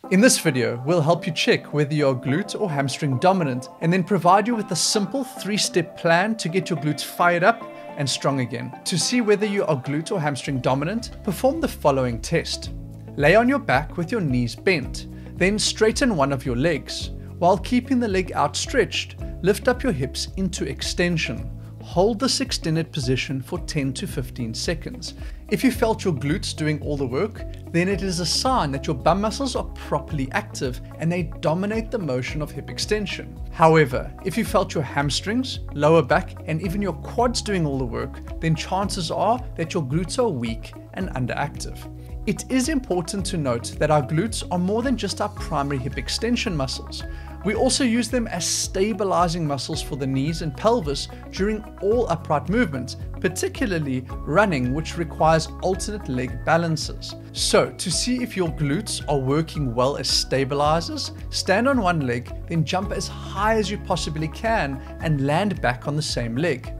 In this video, we'll help you check whether you're glute or hamstring dominant and then provide you with a simple 3-step plan to get your glutes fired up and strong again. To see whether you are glute or hamstring dominant, perform the following test. Lay on your back with your knees bent, then straighten one of your legs. While keeping the leg outstretched, lift up your hips into extension. Hold this extended position for 10 to 15 seconds. If you felt your glutes doing all the work, then it is a sign that your bum muscles are properly active and they dominate the motion of hip extension. However, if you felt your hamstrings, lower back, and even your quads doing all the work, then chances are that your glutes are weak and underactive. It is important to note that our glutes are more than just our primary hip extension muscles. We also use them as stabilizing muscles for the knees and pelvis during all upright movements, particularly running, which requires alternate leg balances. So, to see if your glutes are working well as stabilizers, stand on one leg, then jump as high as you possibly can and land back on the same leg.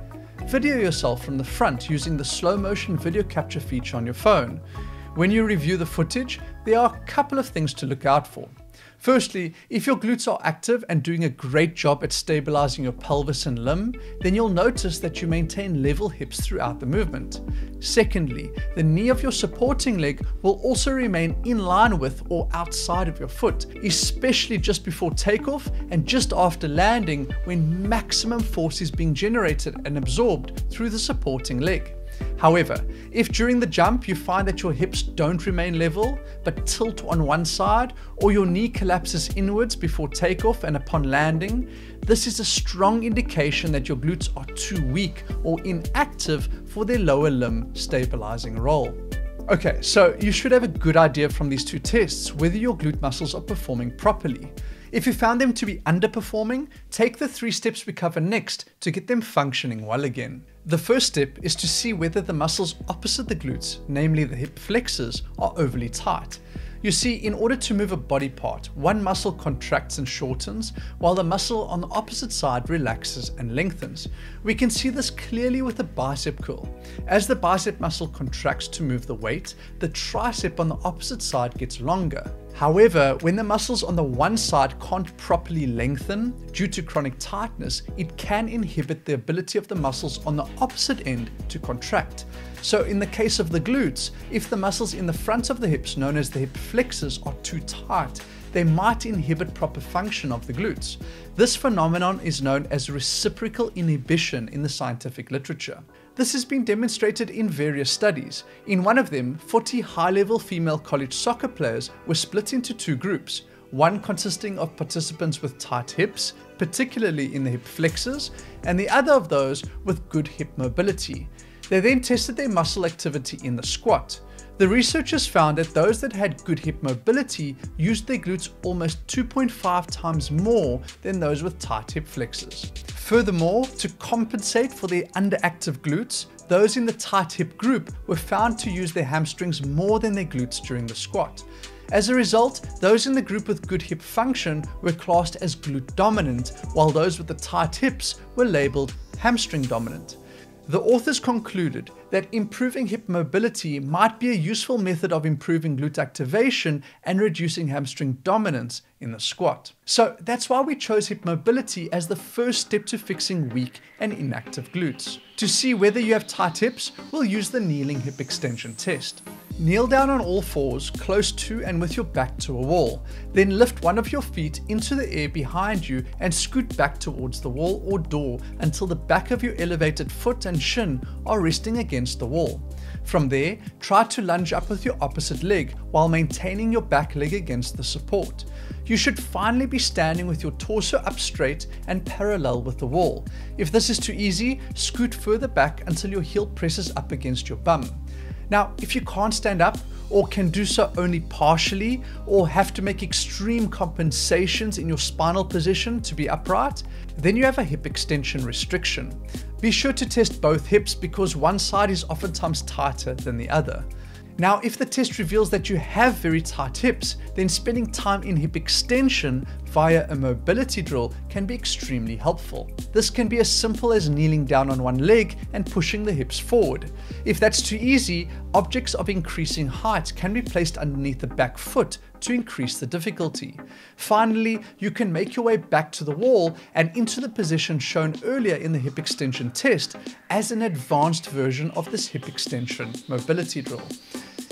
Video yourself from the front using the slow motion video capture feature on your phone. When you review the footage, there are a couple of things to look out for. Firstly, if your glutes are active and doing a great job at stabilizing your pelvis and limb, then you'll notice that you maintain level hips throughout the movement. Secondly, the knee of your supporting leg will also remain in line with or outside of your foot, especially just before takeoff and just after landing when maximum force is being generated and absorbed through the supporting leg. However, if during the jump you find that your hips don't remain level but tilt on one side, or your knee collapses inwards before takeoff and upon landing, this is a strong indication that your glutes are too weak or inactive for their lower limb stabilizing role. Okay, so you should have a good idea from these two tests whether your glute muscles are performing properly. If you found them to be underperforming, take the 3 steps we cover next to get them functioning well again. The first step is to see whether the muscles opposite the glutes, namely the hip flexors, are overly tight. You see, in order to move a body part, one muscle contracts and shortens, while the muscle on the opposite side relaxes and lengthens. We can see this clearly with the bicep curl. As the bicep muscle contracts to move the weight, the tricep on the opposite side gets longer. However, when the muscles on the one side can't properly lengthen due to chronic tightness, it can inhibit the ability of the muscles on the opposite end to contract. So in the case of the glutes, if the muscles in the front of the hips, known as the hip flexors, are too tight, they might inhibit proper function of the glutes. This phenomenon is known as reciprocal inhibition in the scientific literature. This has been demonstrated in various studies. In one of them, 40 high-level female college soccer players were split into 2 groups, one consisting of participants with tight hips, particularly in the hip flexors, and the other of those with good hip mobility. They then tested their muscle activity in the squat. The researchers found that those that had good hip mobility used their glutes almost 2.5 times more than those with tight hip flexors. Furthermore, to compensate for their underactive glutes, those in the tight hip group were found to use their hamstrings more than their glutes during the squat. As a result, those in the group with good hip function were classed as glute dominant, while those with the tight hips were labeled hamstring dominant. The authors concluded that improving hip mobility might be a useful method of improving glute activation and reducing hamstring dominance in the squat. So that's why we chose hip mobility as the first step to fixing weak and inactive glutes. To see whether you have tight hips, we'll use the kneeling hip extension test. Kneel down on all fours, close to and with your back to a wall. Then lift one of your feet into the air behind you and scoot back towards the wall or door until the back of your elevated foot and shin are resting against the wall. From there, try to lunge up with your opposite leg while maintaining your back leg against the support. You should finally be standing with your torso up straight and parallel with the wall. If this is too easy, scoot further back until your heel presses up against your bum. Now, if you can't stand up or can do so only partially or have to make extreme compensations in your spinal position to be upright, then you have a hip extension restriction. Be sure to test both hips because one side is oftentimes tighter than the other. Now, if the test reveals that you have very tight hips, then spending time in hip extension via a mobility drill can be extremely helpful. This can be as simple as kneeling down on one leg and pushing the hips forward. If that's too easy, objects of increasing height can be placed underneath the back foot to increase the difficulty. Finally, you can make your way back to the wall and into the position shown earlier in the hip extension test as an advanced version of this hip extension mobility drill.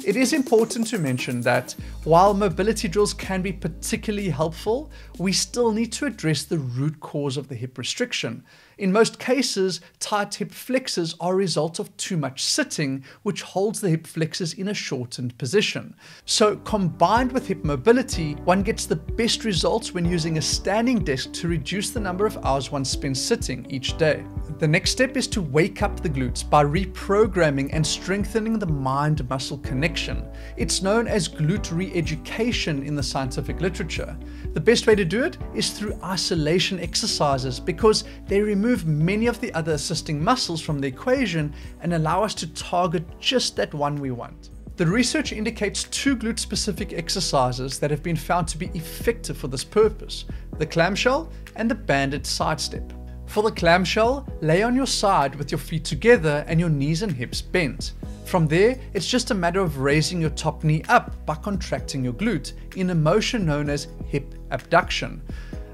It is important to mention that while mobility drills can be particularly helpful, we still need to address the root cause of the hip restriction. In most cases, tight hip flexors are a result of too much sitting, which holds the hip flexors in a shortened position. So combined with hip mobility, one gets the best results when using a standing desk to reduce the number of hours one spends sitting each day. The next step is to wake up the glutes by reprogramming and strengthening the mind-muscle connection. It's known as glute re-education in the scientific literature. The best way to do it is through isolation exercises because they remove many of the other assisting muscles from the equation and allow us to target just that one we want. The research indicates 2 glute-specific exercises that have been found to be effective for this purpose: the clamshell and the banded side step. For the clamshell, lay on your side with your feet together and your knees and hips bent. From there, it's just a matter of raising your top knee up by contracting your glute in a motion known as hip abduction.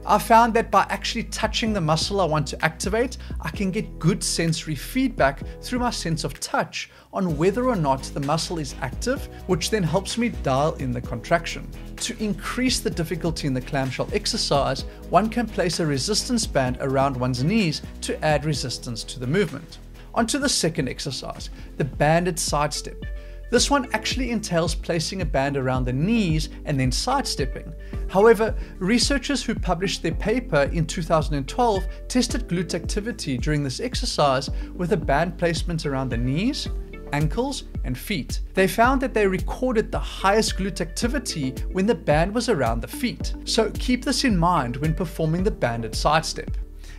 I found that by actually touching the muscle I want to activate, I can get good sensory feedback through my sense of touch on whether or not the muscle is active, which then helps me dial in the contraction. To increase the difficulty in the clamshell exercise, one can place a resistance band around one's knees to add resistance to the movement. Onto the second exercise, the banded side step. This one actually entails placing a band around the knees and then sidestepping. However, researchers who published their paper in 2012 tested glute activity during this exercise with a band placement around the knees, ankles, and feet. They found that they recorded the highest glute activity when the band was around the feet. So keep this in mind when performing the banded side step.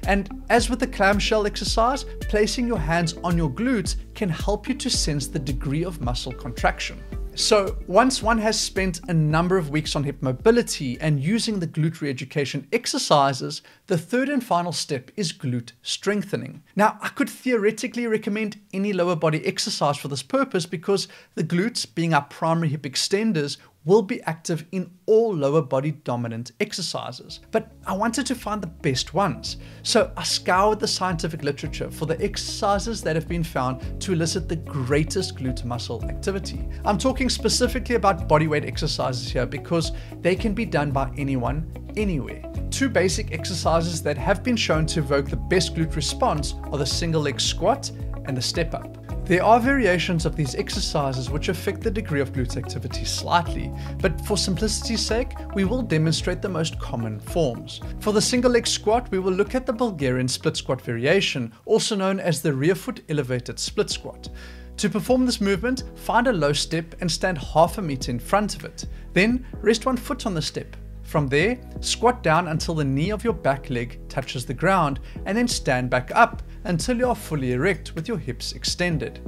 And as with the clamshell exercise, placing your hands on your glutes can help you to sense the degree of muscle contraction. So once one has spent a number of weeks on hip mobility and using the glute re-education exercises, the third and final step is glute strengthening. Now, I could theoretically recommend any lower body exercise for this purpose because the glutes, being our primary hip extenders, will be active in all lower body dominant exercises. But I wanted to find the best ones. So I scoured the scientific literature for the exercises that have been found to elicit the greatest glute muscle activity. I'm talking specifically about bodyweight exercises here because they can be done by anyone, anywhere. 2 basic exercises that have been shown to evoke the best glute response are the single leg squat and the step up. There are variations of these exercises which affect the degree of glute activity slightly, but for simplicity's sake, we will demonstrate the most common forms. For the single leg squat, we will look at the Bulgarian split squat variation, also known as the rear foot elevated split squat. To perform this movement, find a low step and stand half a meter in front of it. Then rest one foot on the step. From there, squat down until the knee of your back leg touches the ground and then stand back up until you are fully erect with your hips extended.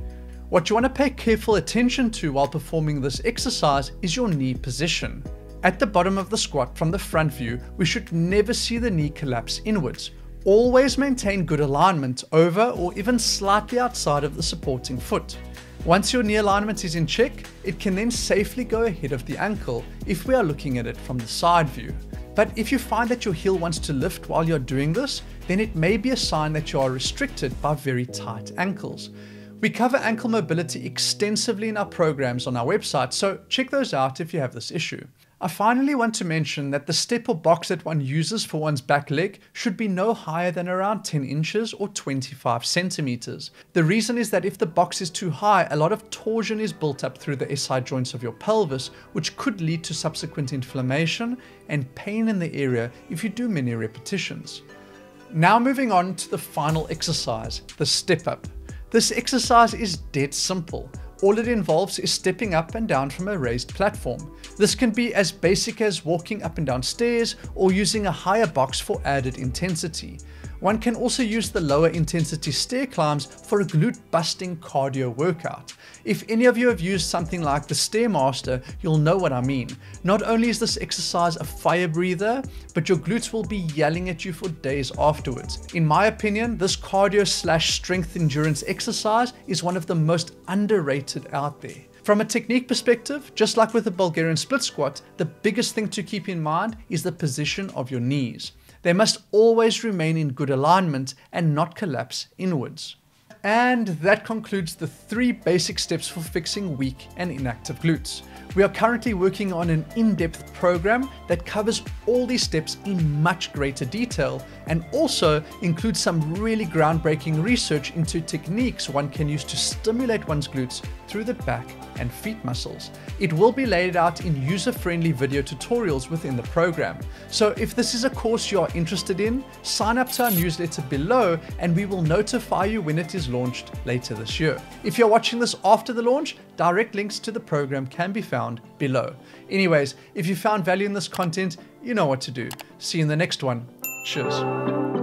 What you want to pay careful attention to while performing this exercise is your knee position. At the bottom of the squat from the front view, we should never see the knee collapse inwards. Always maintain good alignment over or even slightly outside of the supporting foot. Once your knee alignment is in check, it can then safely go ahead of the ankle if we are looking at it from the side view. But if you find that your heel wants to lift while you're doing this, then it may be a sign that you are restricted by very tight ankles. We cover ankle mobility extensively in our programs on our website, so check those out if you have this issue. I finally want to mention that the step or box that one uses for one's back leg should be no higher than around 10 inches or 25 centimeters. The reason is that if the box is too high, a lot of torsion is built up through the SI joints of your pelvis, which could lead to subsequent inflammation and pain in the area if you do many repetitions. Now moving on to the final exercise, the step up. This exercise is dead simple. All it involves is stepping up and down from a raised platform. This can be as basic as walking up and down stairs or using a higher box for added intensity. One can also use the lower intensity stair climbs for a glute busting cardio workout. If any of you have used something like the Stairmaster, you'll know what I mean. Not only is this exercise a fire breather, but your glutes will be yelling at you for days afterwards. In my opinion, this cardio/strength endurance exercise is one of the most underrated out there. From a technique perspective, just like with the Bulgarian split squat, the biggest thing to keep in mind is the position of your knees. They must always remain in good alignment and not collapse inwards. And that concludes the 3 basic steps for fixing weak and inactive glutes. We are currently working on an in-depth program that covers all these steps in much greater detail and also includes some really groundbreaking research into techniques one can use to stimulate one's glutes through the back and feet muscles. It will be laid out in user-friendly video tutorials within the program. So if this is a course you are interested in, sign up to our newsletter below and we will notify you when it is launched later this year. If you're watching this after the launch, direct links to the program can be found below. Anyways, if you found value in this content, you know what to do. See you in the next one. Cheers.